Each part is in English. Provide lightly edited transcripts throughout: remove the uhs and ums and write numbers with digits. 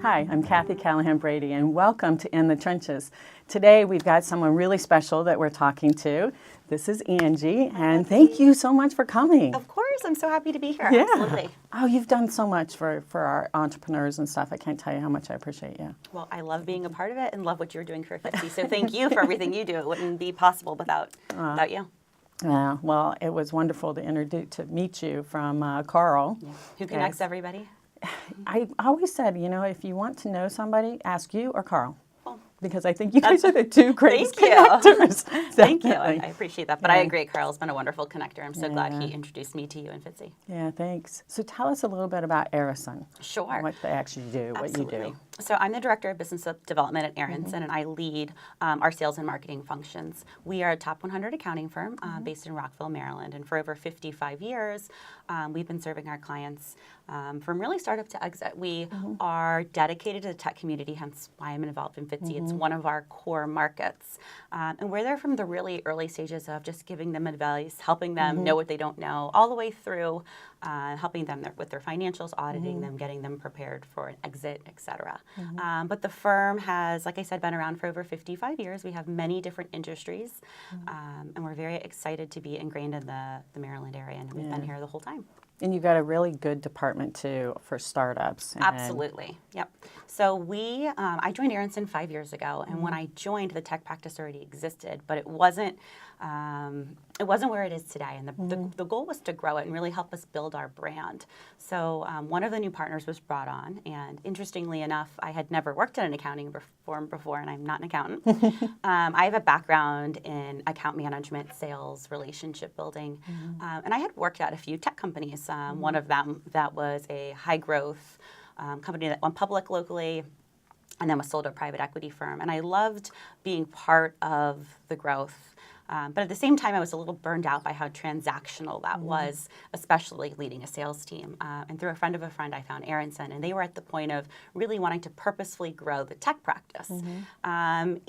Hi, I'm Kathy Callahan-Brady, and welcome to In the Trenches. Today we've got someone really special that we're talking to. This is Angie, and thank you so much for coming. Of course, I'm so happy to be here. Yeah. Absolutely. Oh, you've done so much for our entrepreneurs and stuff. I can't tell you how much I appreciate you. Well, I love being a part of it and love what you're doing for FITCI. So thank you for everything you do. It wouldn't be possible without you. Yeah, well, it was wonderful to meet you from Carl. Yeah. Who connects everybody? I always said, if you want to know somebody, ask you or Carl. Well, because I think you guys are the two greatest Thank you. connectors. Thank you. Definitely. I appreciate that. But I agree, Carl's been a wonderful connector. I'm so glad he introduced me to you and FITCI. Yeah, thanks. So tell us a little bit about Aronson. Sure. What they actually do, Absolutely. What you do. So I'm the Director of Business Development at Aronson, and I lead our sales and marketing functions. We are a top 100 accounting firm based in Rockville, Maryland. And for over 55 years, we've been serving our clients from really startup to exit. We are dedicated to the tech community, hence why I'm involved in FITCI. It's one of our core markets. And we're there from the really early stages of just giving them advice, helping them know what they don't know, all the way through helping them with their financials, auditing them, getting them prepared for an exit, et cetera. But the firm has, like I said, been around for over 55 years. We have many different industries, and we're very excited to be ingrained in the Maryland area, and we've been here the whole time. And you've got a really good department, too, for startups. Absolutely. Yep. So I joined Aronson 5 years ago, and when I joined, the tech practice already existed, but it wasn't where it is today. And the goal was to grow it and really help us build our brand. So one of the new partners was brought on, and interestingly enough, I had never worked in an accounting firm before, and I'm not an accountant. I have a background in account management, sales, relationship building, and I had worked at a few tech companies. One of them that was a high-growth company that went public locally and then was sold to a private equity firm. And I loved being part of the growth. But at the same time, I was a little burned out by how transactional that was, especially leading a sales team. And through a friend of a friend, I found Aronson, and they were at the point of really wanting to purposefully grow the tech practice.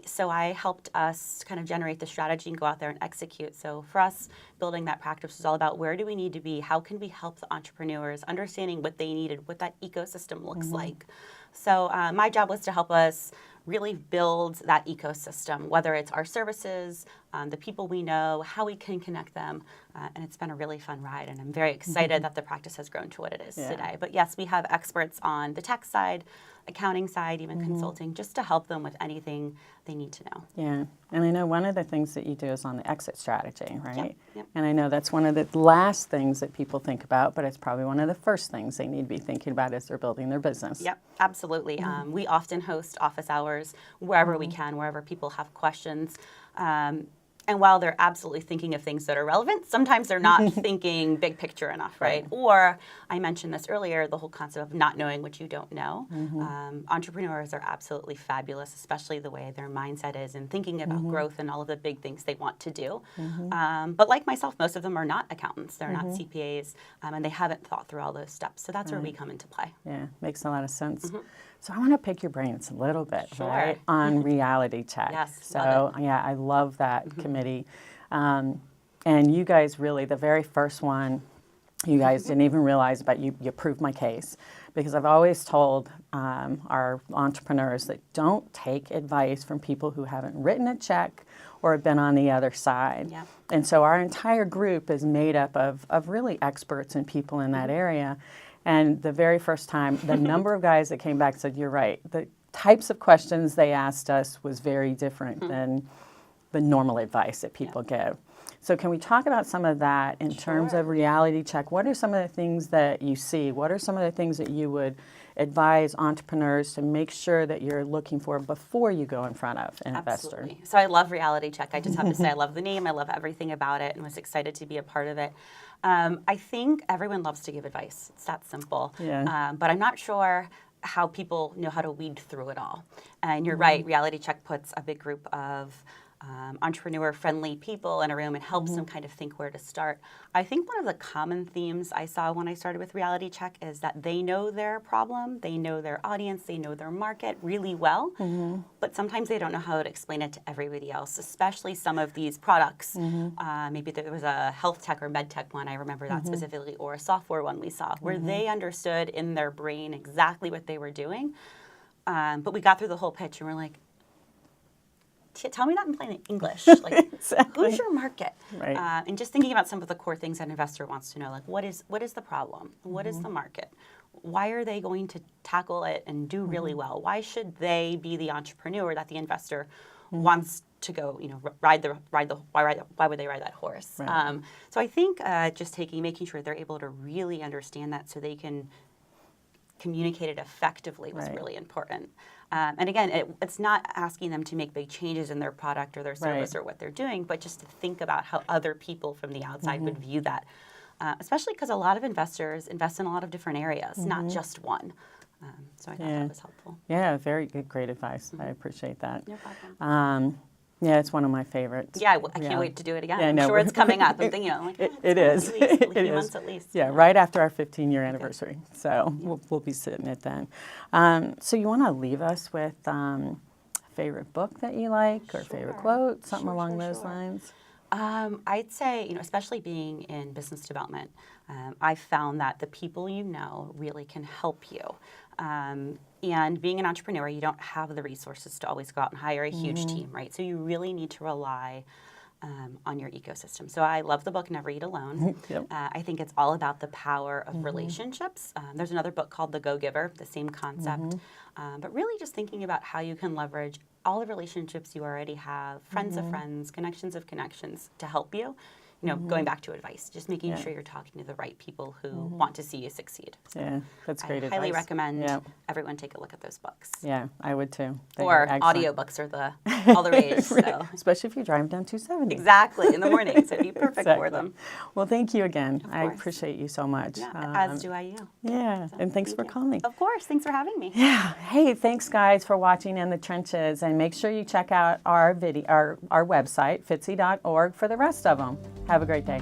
So I helped us kind of generate the strategy and go out there and execute. So for us, building that practice was all about where do we need to be, how can we help the entrepreneurs, understanding what they needed, what that ecosystem looks like. So my job was to help us really build that ecosystem, whether it's our services, the people we know, how we can connect them. And it's been a really fun ride, and I'm very excited that the practice has grown to what it is today. But yes, we have experts on the tech side, accounting side, even consulting, just to help them with anything they need to know. Yeah, and I know one of the things that you do is on the exit strategy, right? Yep. And I know that's one of the last things that people think about, but it's probably one of the first things they need to be thinking about as they're building their business. Yep, absolutely. We often host office hours wherever we can, wherever people have questions. And while they're absolutely thinking of things that are relevant, sometimes they're not thinking big picture enough, right? Or I mentioned this earlier, the whole concept of not knowing what you don't know. Entrepreneurs are absolutely fabulous, especially the way their mindset is and thinking about growth and all of the big things they want to do. But like myself, most of them are not accountants. They're not CPAs, and they haven't thought through all those steps. So that's where we come into play. Yeah, makes a lot of sense. So I want to pick your brains a little bit, right, on reality check. Yes, so yeah, I love that committee. And you guys really, the very first one, you guys didn't even realize, but you proved my case. Because I've always told our entrepreneurs that don't take advice from people who haven't written a check or have been on the other side. Yeah. And so our entire group is made up of really experts and people in that area. And the very first time, the number of guys that came back said, you're right. The types of questions they asked us was very different than the normal advice that people give. So can we talk about some of that in terms of reality check? What are some of the things that you see? What are some of the things that you would advise entrepreneurs to make sure that you're looking for before you go in front of an investor? So I love reality check. I just have to say I love the name. I love everything about it and was excited to be a part of it. I think everyone loves to give advice. It's that simple. Yeah. But I'm not sure how people know how to weed through it all. And you're right, reality check puts a big group of entrepreneur-friendly people in a room and helps them kind of think where to start. I think one of the common themes I saw when I started with Reality Check is that they know their problem, they know their audience, they know their market really well, but sometimes they don't know how to explain it to everybody else, especially some of these products. Maybe there was a health tech or med tech one, I remember that specifically, or a software one we saw, where they understood in their brain exactly what they were doing, But we got through the whole pitch and we're like, tell me that in plain English. Like, Exactly. who's your market? Right. And just thinking about some of the core things that an investor wants to know, like what is the problem? What is the market? Why are they going to tackle it and do really well? Why should they be the entrepreneur that the investor wants to go, why would they ride that horse? Right. So I think just making sure they're able to really understand that so they can communicate it effectively was Right. really important. And again, it's not asking them to make big changes in their product or their service Right. or what they're doing, but just to think about how other people from the outside would view that. Especially because a lot of investors invest in a lot of different areas, not just one. So I thought that was helpful. Yeah, very good, great advice. I appreciate that. No problem. Yeah, it's one of my favorites. Yeah, I can't wait to do it again. Yeah, I'm no, sure it's coming up. I'm thinking, like, It is. At least, a It few is. months at least. Yeah, right after our 15-year anniversary. So we'll be sitting it then. So you want to leave us with a favorite book that you like or favorite quote, something along those lines? I'd say, especially being in business development, I found that the people you know really can help you. And being an entrepreneur, you don't have the resources to always go out and hire a huge team, right? So you really need to rely on your ecosystem. So I love the book Never Eat Alone. Yep. I think it's all about the power of relationships. There's another book called The Go-Giver, the same concept. But really just thinking about how you can leverage all the relationships you already have, friends of friends, connections of connections to help you. Going back to advice, just making sure you're talking to the right people who want to see you succeed. So Yeah, that's great I advice. highly recommend Yeah. everyone take a look at those books. Yeah, I would too. They Or are excellent. audiobooks are all the rage. So. Especially if you're driving down 270. Exactly, in the morning, so it'd be perfect for Exactly. them. Well, thank you again. I course. appreciate you so much. Yeah, as do I you. Yeah, and thanks Thank for you. calling. Of course, thanks for having me. Yeah. Hey, thanks guys for watching In the Trenches, and make sure you check out our website, FITCI.org, for the rest of them. Have a great day.